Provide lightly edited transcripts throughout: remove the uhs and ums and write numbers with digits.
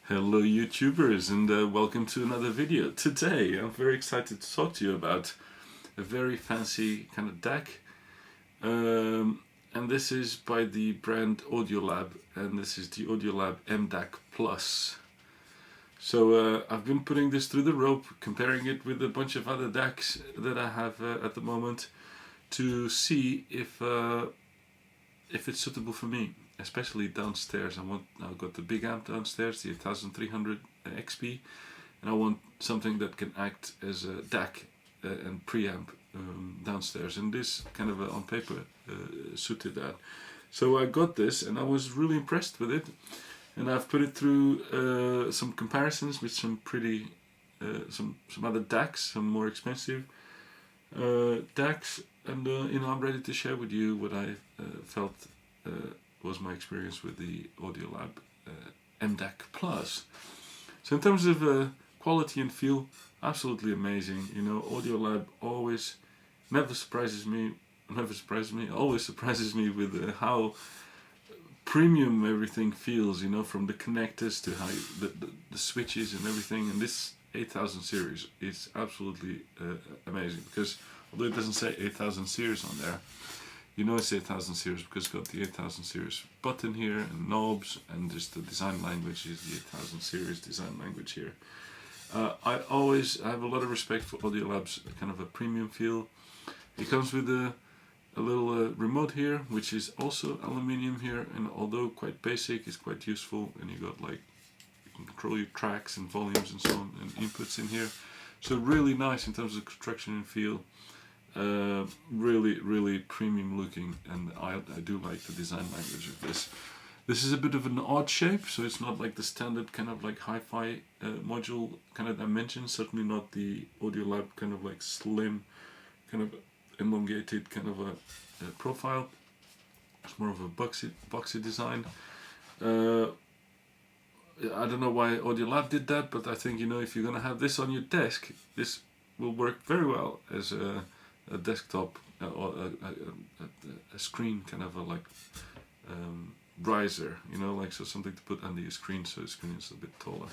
Hello YouTubers, and welcome to another video. Today I'm very excited to talk to you about a very fancy kind of DAC, and this is by the brand Audiolab, and this is the Audiolab M-DAC Plus. So I've been putting this through the rope, comparing it with a bunch of other DACs that I have at the moment to see if it's suitable for me. Especially downstairs. I've got the big amp downstairs, the 8300 XP, and I want something that can act as a DAC and preamp downstairs, and this kind of on paper suited that. So I got this and I was really impressed with it, and I've put it through some comparisons with some pretty some other DACs, some more expensive DACs, and I'm ready to share with you what I felt was my experience with the Audiolab M-DAC Plus. So in terms of quality and feel, absolutely amazing. You know, Audiolab always surprises me, always surprises me with how premium everything feels, you know, from the connectors to how the switches and everything. And this 8000 series is absolutely amazing, because although it doesn't say 8000 series on there, you know it's 8000 series because it's got the 8000 series button here and knobs, and just the design language is the 8000 series design language here. I have a lot of respect for Audiolab's kind of a premium feel. It comes with a little remote here, which is also aluminium here, and although quite basic, it's quite useful. And you got you can control your tracks and volumes and so on, and inputs in here. So really nice in terms of construction and feel. Really premium looking, and I do like the design language of this. This is a bit of an odd shape, so it's not like the standard kind of like hi-fi module kind of dimension. Certainly not the Audiolab kind of like slim, kind of elongated kind of a profile. It's more of a boxy design. I don't know why Audiolab did that, but I think, you know, if you're gonna have this on your desk, this will work very well as a desktop or a screen kind of a riser, you know, so something to put under your screen so the screen is a bit taller.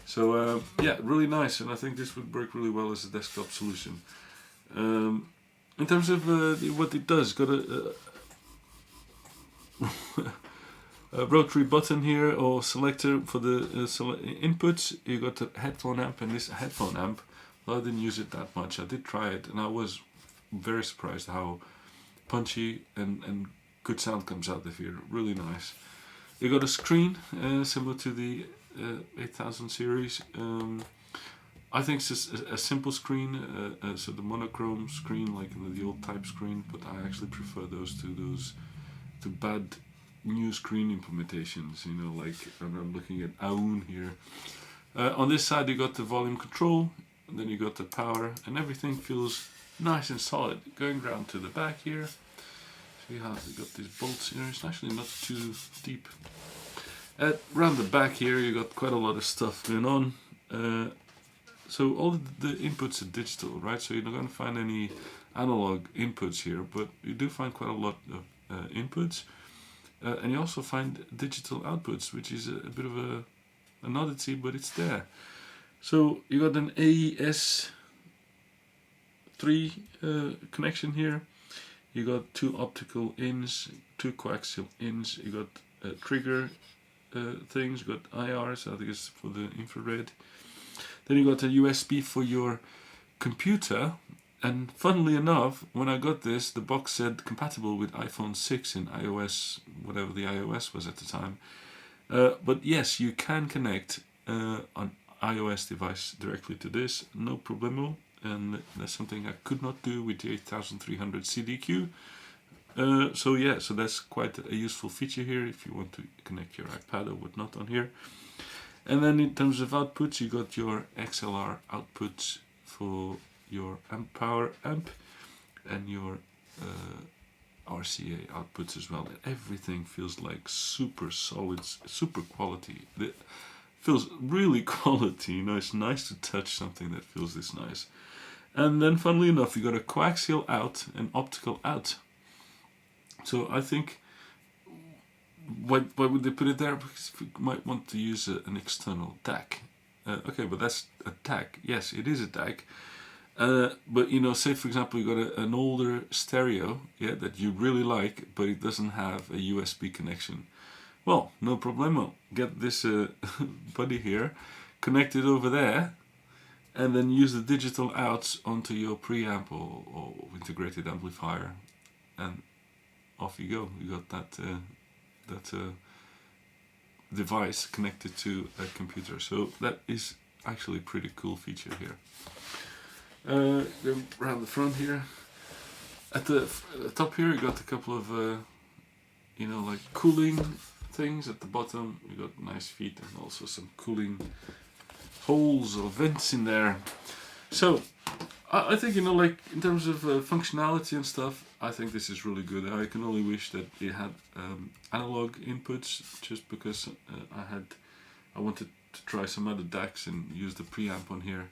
So yeah, really nice, and I think this would work really well as a desktop solution. In terms of what it does, got a rotary button here or selector for the inputs. You got the headphone amp, and this headphone amp, well, I didn't use it that much. I did try it, and I was very surprised how punchy and good sound comes out of here. Really nice. You got a screen similar to the 8000 series. I think it's a simple screen, so the monochrome screen like in the old type screen, but I actually prefer those to bad new screen implementations, you know, like I'm looking at Aoun here. On this side you got the volume control, and then you got the power, and everything feels nice and solid. Going round to the back here, so you got these bolts here. It's actually not too deep. Round the back here you got quite a lot of stuff going on. So all the inputs are digital, right? So you're not going to find any analog inputs here, but you do find quite a lot of inputs. And you also find digital outputs, which is a bit of an oddity, but it's there. So you got an AES 3 connection here. You got 2 optical ins, 2 coaxial ins. You got trigger things. You got IRs, I think it's for the infrared. Then you got a USB for your computer. And funnily enough, when I got this, the box said compatible with iPhone 6 and iOS, whatever the iOS was at the time. But yes, you can connect an iOS device directly to this, no problemo. And that's something I could not do with the 8300 CDQ. So yeah, so that's quite a useful feature here if you want to connect your iPad or whatnot on here. And then in terms of outputs, you got your XLR outputs for your power amp, and your RCA outputs as well. Everything feels like super solid, super quality. It feels really quality, you know. It's nice to touch something that feels this nice. And then funnily enough, you got a coaxial out and optical out. So I think why would they put it there? Because we might want to use an external DAC. Okay, but that's a DAC. Yes, it is a DAC. But you know, say for example, you got an older stereo, yeah, that you really like, but it doesn't have a USB connection. Well, no problemo. Get this buddy here, connect it over there, and then use the digital outs onto your preamp or integrated amplifier, and off you go. You got that device connected to a computer. So that is actually a pretty cool feature here. Then around the front here, at the top here, you got a couple of like cooling things. At the bottom, you got nice feet and also some cooling holes or vents in there. So I think, like in terms of functionality and stuff, I think this is really good. I can only wish that it had analog inputs, just because I wanted to try some other DACs and use the preamp on here,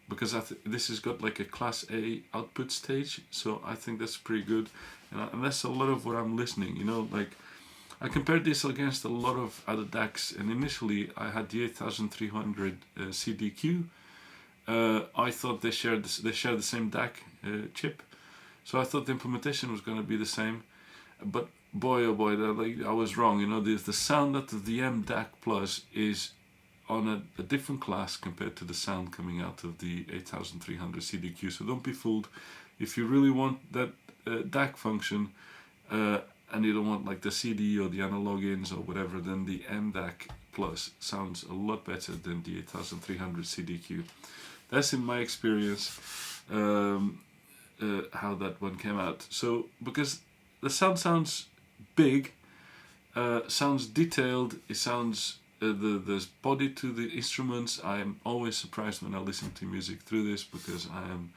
because this has got like a Class A output stage, so I think that's pretty good, and that's a lot of what I'm listening. Like I compared this against a lot of other DACs, and initially I had the 8300 CDQ. I thought they shared the same DAC chip, so I thought the implementation was going to be the same, but boy oh boy, I was wrong. The sound out of the M-DAC Plus is on a different class compared to the sound coming out of the 8300 CDQ. So don't be fooled. If you really want that DAC function, and you don't want like the CD or the analog ins or whatever, then the M-DAC Plus sounds a lot better than the 8300 CDQ. That's in my experience how that one came out. So because the sound sounds big, sounds detailed, it sounds there's body to the instruments. I am always surprised when I listen to music through this, because I am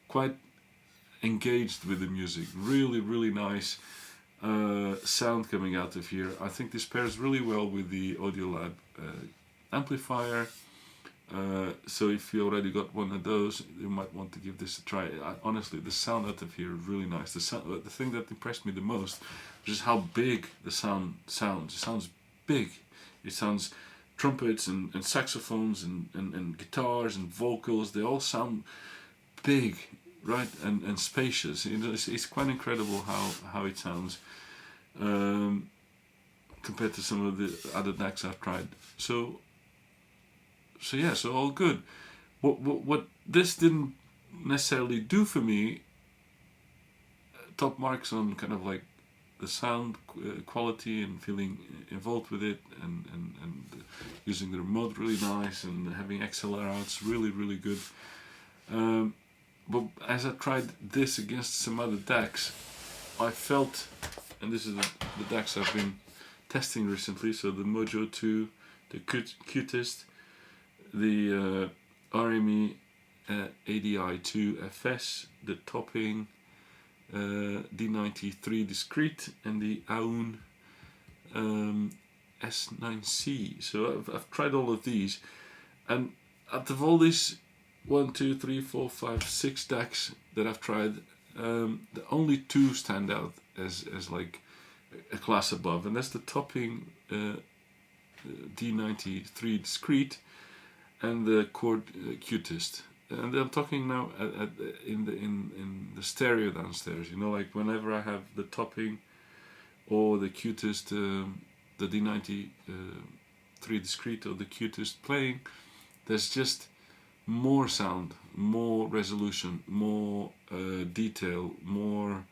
quite engaged with the music. Really, really nice sound coming out of here. I think this pairs really well with the Audiolab amplifier. So if you already got one of those, you might want to give this a try. Honestly, the sound out of here is really nice. The thing that impressed me the most was just how big the sound sounds. It sounds big. It sounds trumpets and saxophones and guitars and vocals. They all sound big, right, and spacious. It's quite incredible how it sounds compared to some of the other DACs I've tried. So all good. What this didn't necessarily do for me, top marks on kind of like the sound quality and feeling involved with it, and using the remote really nice, and having XLR outs really, really good. But as I tried this against some other DACs, I felt, and this is the DACs I've been testing recently, so the Mojo 2, the Qtist, the RME ADI2 FS, the Topping D93 Discrete, and the Aoun S9C. So I've tried all of these, and out of all these 1, 2, 3, 4, 5, 6 DACs that I've tried, the only two stand out as like a class above, and that's the Topping D93 Discrete and the Chord Qtist. And I'm talking now in the stereo downstairs. Like whenever I have the Topping or the Qtist, the D93 Discrete or the Qtist playing, there's just more sound, more resolution, more detail, more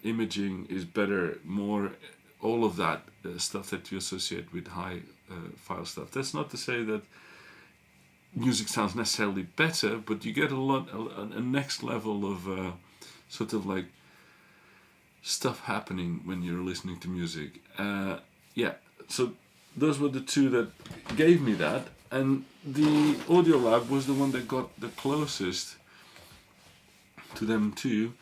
imaging is better, more all of that stuff that you associate with high file stuff. That's not to say that music sounds necessarily better, but you get a next level of sort of like stuff happening when you're listening to music. So those were the two that gave me that, and the Audiolab was the one that got the closest to them too,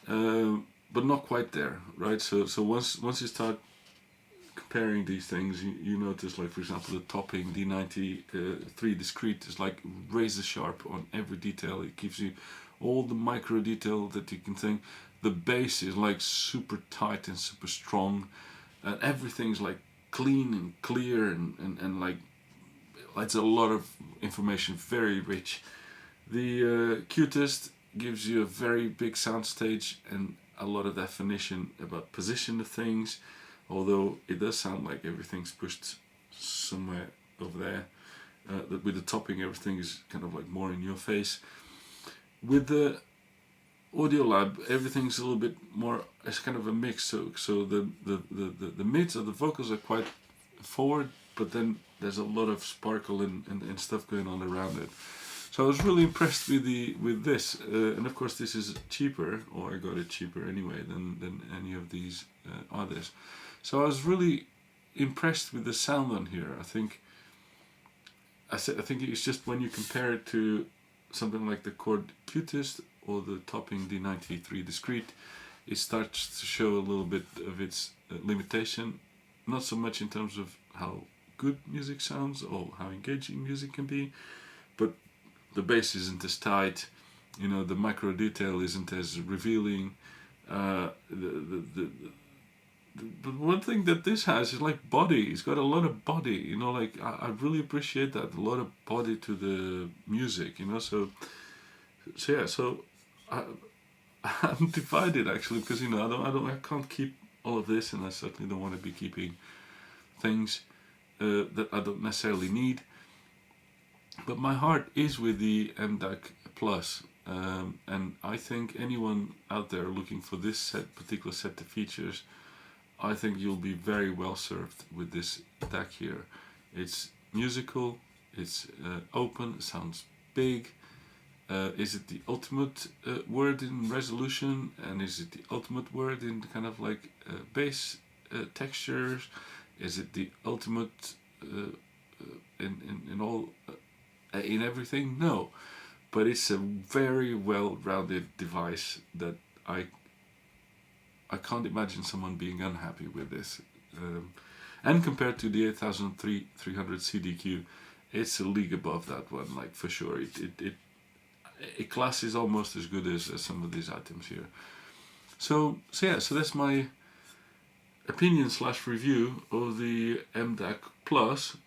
but not quite there, right? So once you start comparing these things, you notice, like for example, the Topping D93 Discrete is like razor sharp on every detail. It gives you all the micro detail that you can think. the bass is like super tight and super strong, and everything's like clean and clear and like it's a lot of information, very rich. The Qtest gives you a very big soundstage and a lot of definition about position of things, although it does sound like everything's pushed somewhere over there. With the topping, everything is kind of like more in your face. With the Audiolab, everything's a little bit more, it's kind of a mix. So the mids or the vocals are quite forward, but then there's a lot of sparkle and stuff going on around it. So I was really impressed with this, and of course this is cheaper, or I got it cheaper anyway than any of these others. So I was really impressed with the sound on here. I think it's just when you compare it to something like the Chord Qtest or the topping D93 Discrete, it starts to show a little bit of its limitation. Not so much in terms of how good music sounds or how engaging music can be, but the bass isn't as tight, the micro detail isn't as revealing. But one thing that this has is like body. It's got a lot of body, like I really appreciate that, a lot of body to the music, so I'm divided actually, because I can't keep all of this, and I certainly don't want to be keeping things that I don't necessarily need. But my heart is with the M-DAC Plus, and I think anyone out there looking for this particular set of features, I think you'll be very well served with this DAC here. It's musical, it's open, it sounds big. Is it the ultimate word in resolution, and is it the ultimate word in kind of like bass textures? Is it the ultimate in all in everything? No, but it's a very well-rounded device that I can't imagine someone being unhappy with this. And compared to the 8300 CDQ, it's a league above that one, like for sure. It class is almost as good as some of these items here. So that's my opinion / review of the M-DAC Plus.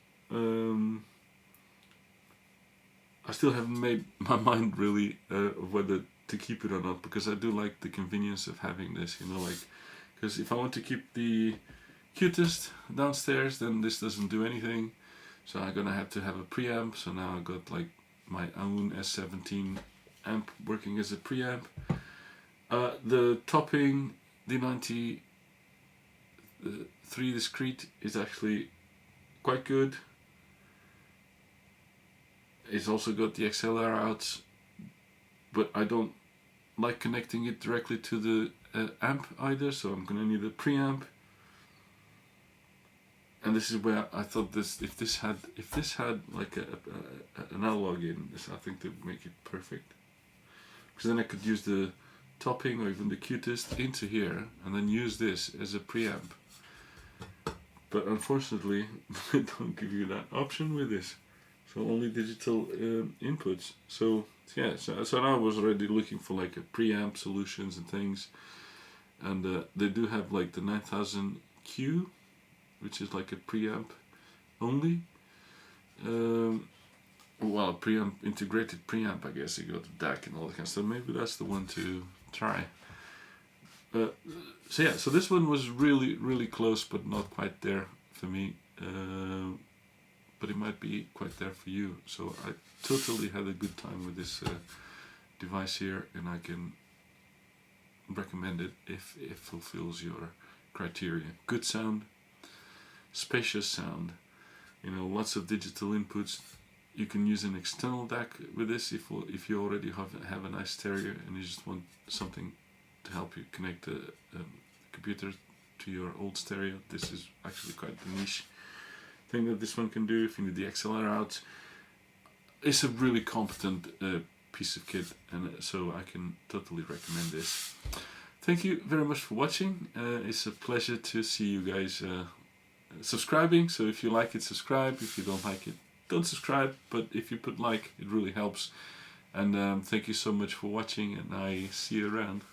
I still haven't made my mind really of whether to keep it or not, because I do like the convenience of having this, because if I want to keep the Qtest downstairs, then this doesn't do anything, so I'm gonna have to have a preamp. So now I got like my own S17 amp working as a preamp. The topping D93 Discrete is actually quite good. It's also got the XLR outs, but I don't like connecting it directly to the amp either, so I'm gonna need a preamp. And this is where I thought if this had like an analog in this, I think that would make it perfect, because then I could use the topping or even the Qtest into here and then use this as a preamp. But unfortunately, they don't give you that option with this. So only digital inputs. So now I was already looking for like a preamp solutions and things, and they do have like the 9000Q, which is like a preamp only. Well, a preamp, integrated preamp, I guess. You got the DAC and all that kind of stuff. Maybe that's the one to try. So this one was really close, but not quite there for me. But it might be quite there for you. So I totally had a good time with this device here, and I can recommend it if it fulfills your criteria. Good sound, spacious sound, lots of digital inputs. You can use an external DAC with this if you already have a nice stereo and you just want something to help you connect the computer to your old stereo. This is actually quite the niche thing that this one can do. If you need the XLR out, it's a really competent piece of kit, and so I can totally recommend this. Thank you very much for watching. It's a pleasure to see you guys subscribing. So if you like it, subscribe. If you don't like it, don't subscribe. But if you put like, it really helps. And thank you so much for watching, and I see you around.